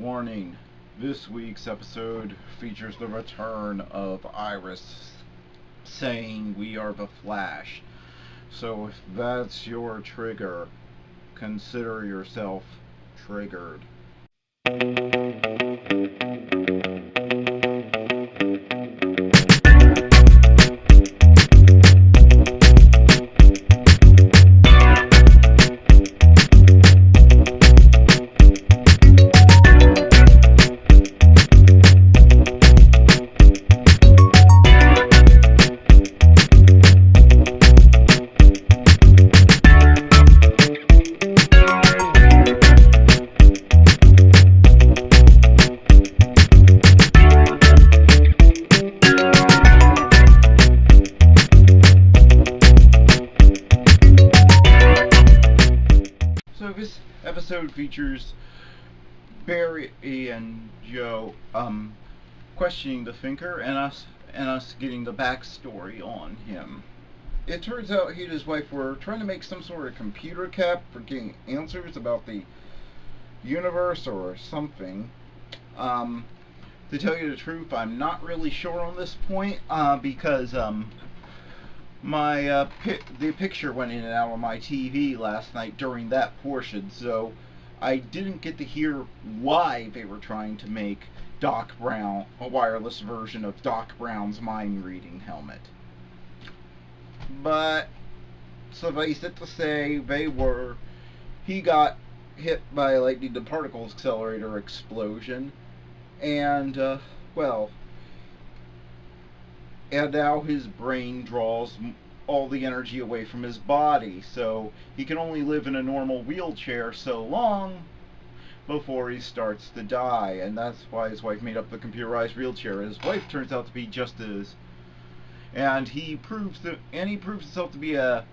Warning, this week's episode features the return of Iris saying we are the Flash. So if that's your trigger, consider yourself triggered. So this episode features Barry and Joe questioning the Thinker and us getting the backstory on him. It turns out he and his wife were trying to make some sort of computer cap for getting answers about the universe or something. To tell you the truth, I'm not really sure on this point because the picture went in and out on my TV last night during that portion, so I didn't get to hear why they were trying to make Doc Brown a wireless version of Doc Brown's mind-reading helmet. But suffice it to say, he got hit by a lightning particle accelerator explosion, and and now his brain draws all the energy away from his body, so he can only live in a normal wheelchair so long before he starts to die, and that's why his wife made up the computerized wheelchair. His wife turns out to be he proves himself to be a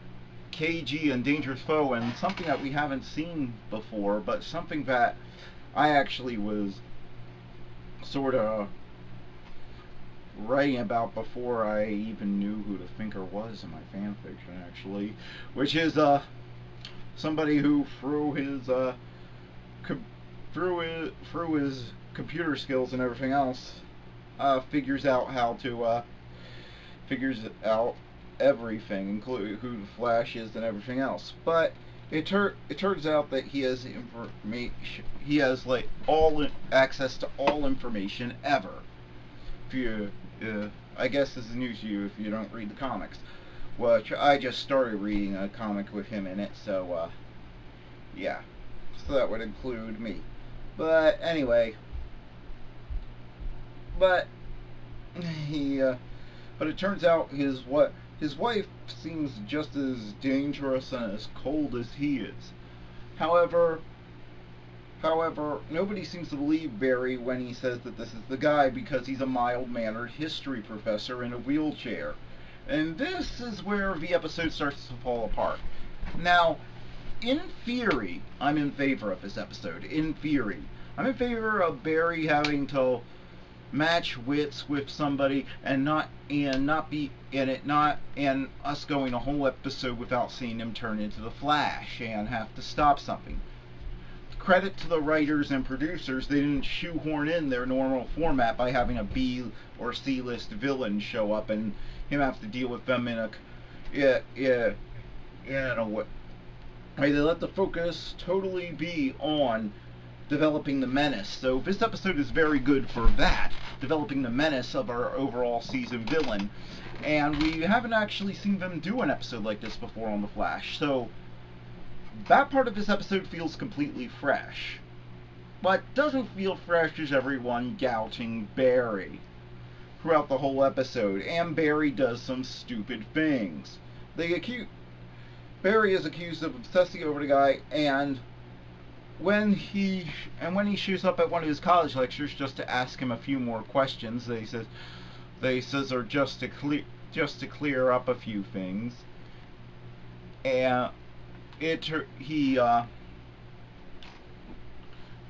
cagey and dangerous foe, and something that we haven't seen before, but something that I actually was sort of writing about before I even knew who the Thinker was in my fan fiction, actually, which is somebody who through his computer skills and everything else figures out everything, including who the Flash is and everything else. But it turns out that he has all access to all information ever. If you, I guess this is news to you if you don't read the comics. Well, I just started reading a comic with him in it, so yeah. So that would include me. But anyway, but it turns out his wife seems just as dangerous and as cold as he is. However, nobody seems to believe Barry when he says that this is the guy, because he's a mild-mannered history professor in a wheelchair. And this is where the episode starts to fall apart. Now, in theory, I'm in favor of this episode. In theory. I'm in favor of Barry having to match wits with somebody and us going a whole episode without seeing him turn into the Flash and have to stop something. Credit to the writers and producers, they didn't shoehorn in their normal format by having a B or C list villain show up and him have to deal with them in a way. They let the focus totally be on developing the menace. So this episode is very good for that, developing the menace of our overall season villain. And we haven't actually seen them do an episode like this before on The Flash, so that part of this episode feels completely fresh. What doesn't feel fresh is everyone gouging Barry throughout the whole episode, and Barry does some stupid things. Barry is accused of obsessing over the guy, and when he shows up at one of his college lectures just to ask him a few more questions, they says are just to clear up a few things, and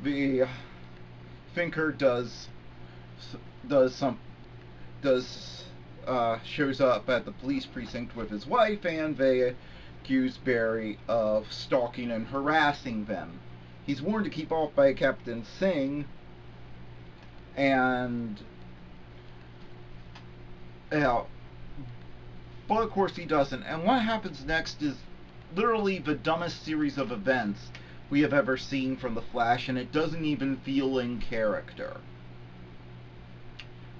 the Thinker shows up at the police precinct with his wife, and they accuse Barry of stalking and harassing them. He's warned to keep off by Captain Singh, And yeah, but of course he doesn't. And what happens next is literally the dumbest series of events we have ever seen from the Flash, and it doesn't even feel in character.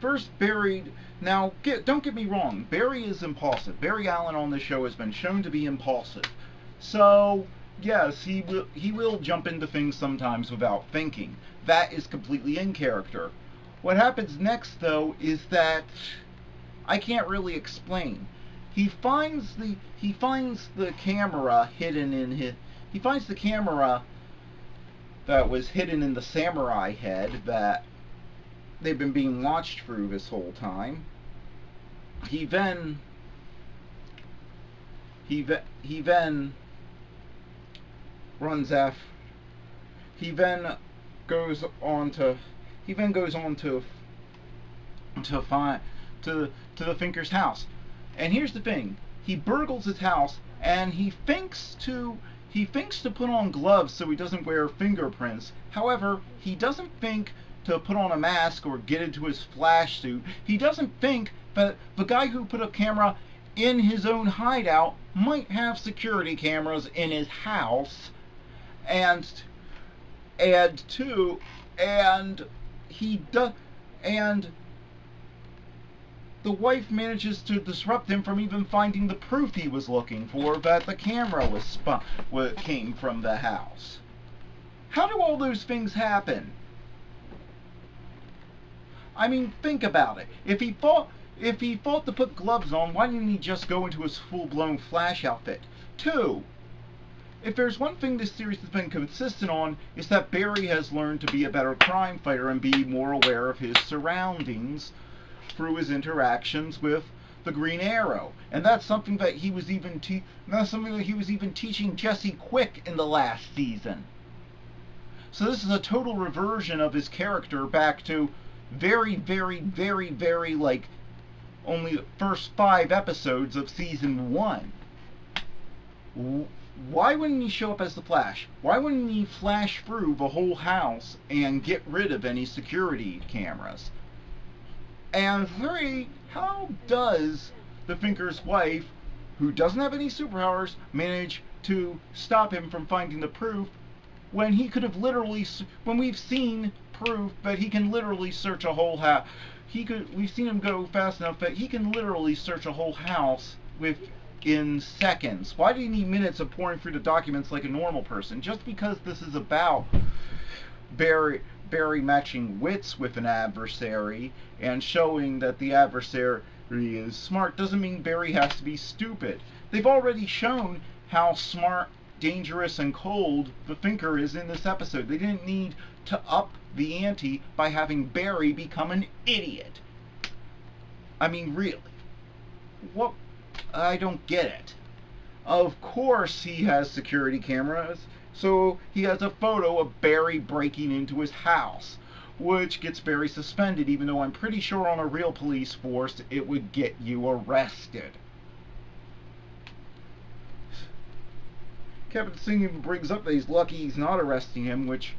First, Barry. Now, don't get me wrong. Barry is impulsive. Barry Allen on the show has been shown to be impulsive. So, yes, he will jump into things sometimes without thinking. That is completely in character. What happens next, though, is that I can't really explain. He finds the camera hidden in his. He finds the camera that was hidden in the samurai head that they've been being watched through this whole time. He then runs after. He then goes on to. He then goes on to find to the Thinker's house. And here's the thing: he burgles his house, and he thinks to put on gloves so he doesn't wear fingerprints. However, he doesn't think to put on a mask or get into his flash suit. He doesn't think that the guy who put a camera in his own hideout might have security cameras in his house, and he does, and the wife manages to disrupt him from even finding the proof he was looking for that the camera came from the house. How do all those things happen? I mean, think about it. If he thought to put gloves on, why didn't he just go into his full-blown Flash outfit? 2. If there's one thing this series has been consistent on, it's that Barry has learned to be a better crime fighter and be more aware of his surroundings through his interactions with the Green Arrow, and that's something that he was even teaching Jesse Quick in the last season. So this is a total reversion of his character back to very, very, very, very, like, only the first 5 episodes of season 1. Why wouldn't he show up as the Flash? Why wouldn't he flash through the whole house and get rid of any security cameras? And 3, how does the Thinker's wife, who doesn't have any superpowers, manage to stop him from finding the proof when he could have literally, when we've seen proof that he can literally search a whole house. We've seen him go fast enough that he can literally search a whole house in seconds. Why do you need minutes of pouring through the documents like a normal person? Just because this is about Barry matching wits with an adversary and showing that the adversary is smart doesn't mean Barry has to be stupid. They've already shown how smart, dangerous, and cold the Thinker is in this episode. They didn't need to up the ante by having Barry become an idiot. I mean, really. What? I don't get it. Of course he has security cameras. So he has a photo of Barry breaking into his house, which gets Barry suspended, even though I'm pretty sure on a real police force it would get you arrested. Captain Singh even brings up that he's lucky he's not arresting him, which,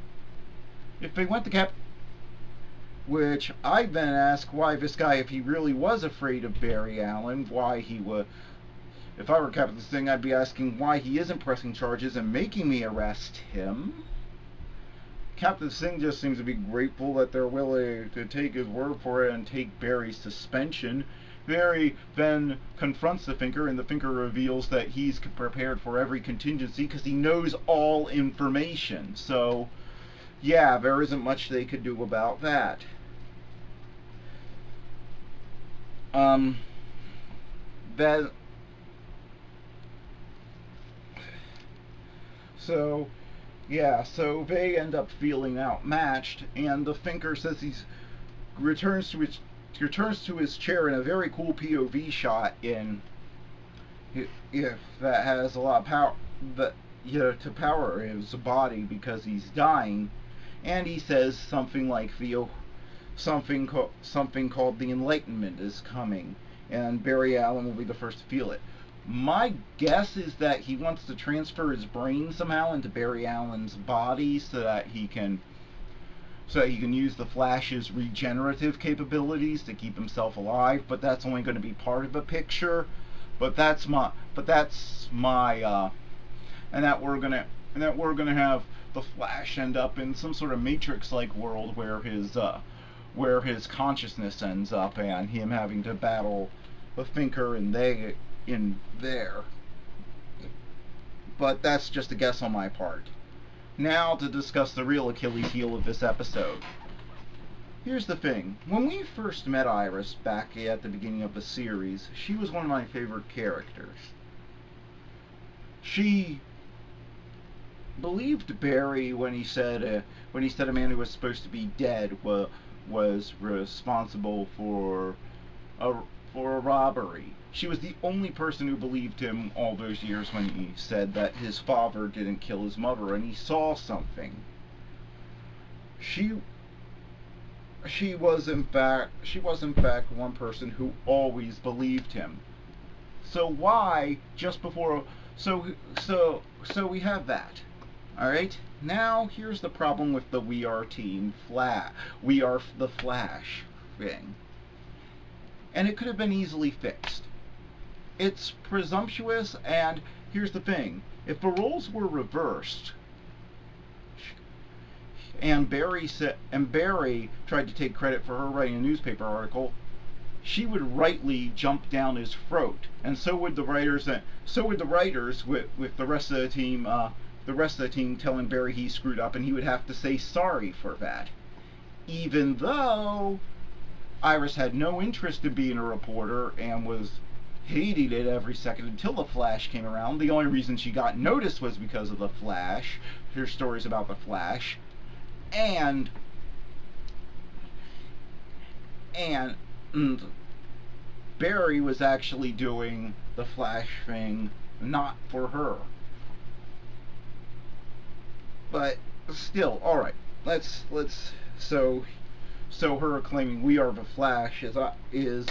if they went to which I then ask why this guy, if he really was afraid of Barry Allen, why he would. If I were Captain Singh, I'd be asking why he isn't pressing charges and making me arrest him. Captain Singh just seems to be grateful that they're willing to take his word for it and take Barry's suspension. Barry then confronts the Thinker, and the Thinker reveals that he's prepared for every contingency because he knows all information. So, yeah, there isn't much they could do about that. So, yeah, so they end up feeling outmatched, and the Thinker says he returns to his chair in a very cool POV shot that has a lot of power, to power his body because he's dying, and he says something like something called the Enlightenment is coming, and Barry Allen will be the first to feel it. My guess is that he wants to transfer his brain somehow into Barry Allen's body so that he can so that he can use the Flash's regenerative capabilities to keep himself alive, but that's only going to be part of a picture. But that's my and that we're gonna have the Flash end up in some sort of Matrix-like world where his consciousness ends up, and him having to battle the Thinker in there. But that's just a guess on my part. Now to discuss the real Achilles heel of this episode. Here's the thing. When we first met Iris back at the beginning of the series, she was one of my favorite characters. She believed Barry when he said a man who was supposed to be dead was responsible for a robbery. She was the only person who believed him all those years when he said that his father didn't kill his mother and he saw something. She was in fact one person who always believed him. So why just before so we have that. Alright? Now here's the problem with the We Are the Flash thing. And it could have been easily fixed. It's presumptuous, and here's the thing. If the roles were reversed, and Barry tried to take credit for her writing a newspaper article, she would rightly jump down his throat, and so would the writers with the rest of the team telling Barry he screwed up, and he would have to say sorry for that. Even though Iris had no interest in being a reporter and was hating it every second until the Flash came around. The only reason she got noticed was because of the Flash, her stories about the Flash, and Barry was actually doing the Flash thing not for her. But still, alright, so her claiming we are the Flash is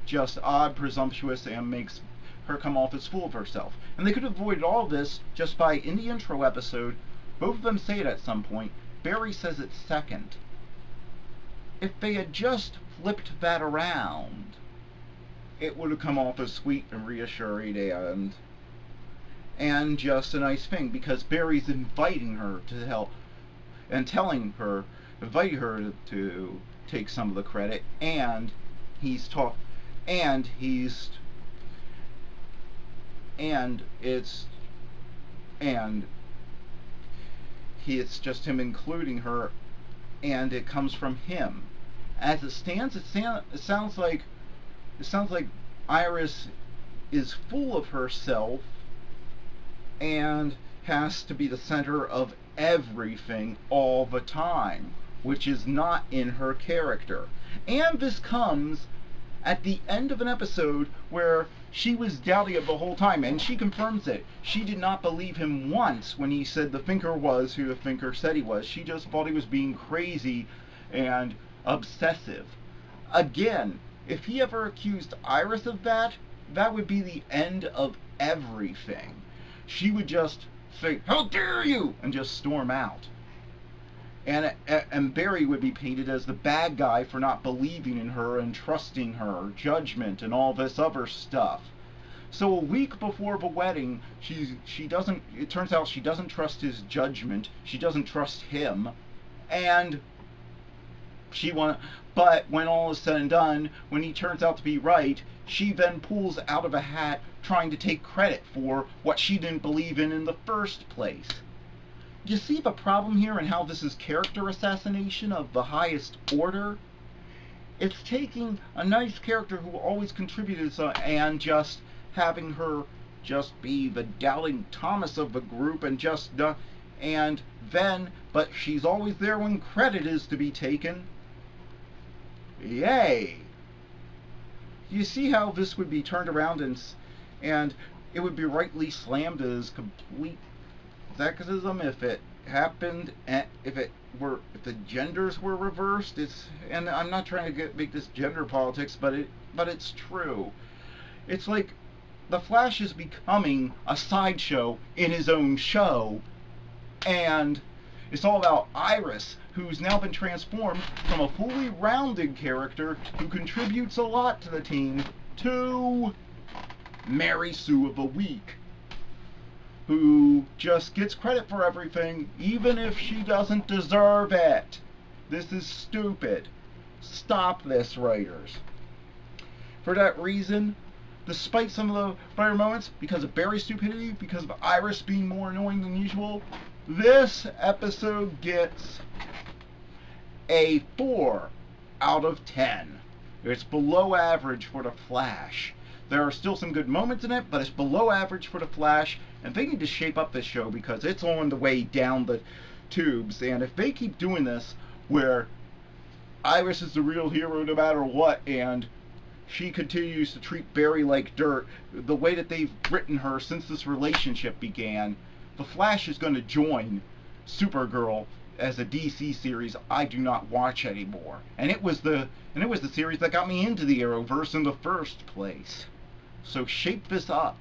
just odd, presumptuous, and makes her come off as full of herself. And they could have avoided all this just by, in the intro episode, both of them say it at some point, Barry says it second. If they had just flipped that around, it would have come off as sweet and reassuring and just a nice thing, because Barry's inviting her to help and inviting her to take some of the credit, and it's just him including her, and it comes from him. As it stands, it sounds like Iris is full of herself and has to be the center of everything all the time, which is not in her character. And this comes at the end of an episode where she was doubting it the whole time, and she confirms it. She did not believe him once when he said the Thinker was who the Thinker said he was. She just thought he was being crazy and obsessive. Again, if he ever accused Iris of that, that would be the end of everything. She would just say, "How dare you!" and just storm out. And Barry would be painted as the bad guy for not believing in her and trusting her judgment and all this other stuff. So a week before the wedding, it turns out she doesn't trust his judgment, she doesn't trust him, and but when all is said and done, when he turns out to be right, she then pulls out of a hat trying to take credit for what she didn't believe in the first place. You see the problem here and how this is character assassination of the highest order? It's taking a nice character who always contributed and just having her just be the doubting Thomas of the group but she's always there when credit is to be taken. Yay! You see how this would be turned around and it would be rightly slammed as complete sexism if it happened, if the genders were reversed. And I'm not trying to make this gender politics, but it's true. It's like the Flash is becoming a sideshow in his own show, and it's all about Iris, who's now been transformed from a fully rounded character who contributes a lot to the team to Mary Sue of the Week, who just gets credit for everything even if she doesn't deserve it. This is stupid. Stop this, writers. For that reason, despite some of the better moments, because of Barry's stupidity, because of Iris being more annoying than usual, this episode gets a 4 out of 10. It's below average for The Flash. There are still some good moments in it, but it's below average for The Flash, and they need to shape up this show because it's on the way down the tubes, and if they keep doing this, where Iris is the real hero no matter what, and she continues to treat Barry like dirt, the way that they've written her since this relationship began, The Flash is going to join Supergirl as a DC series I do not watch anymore. And it was the series that got me into the Arrowverse in the first place. So shape this up.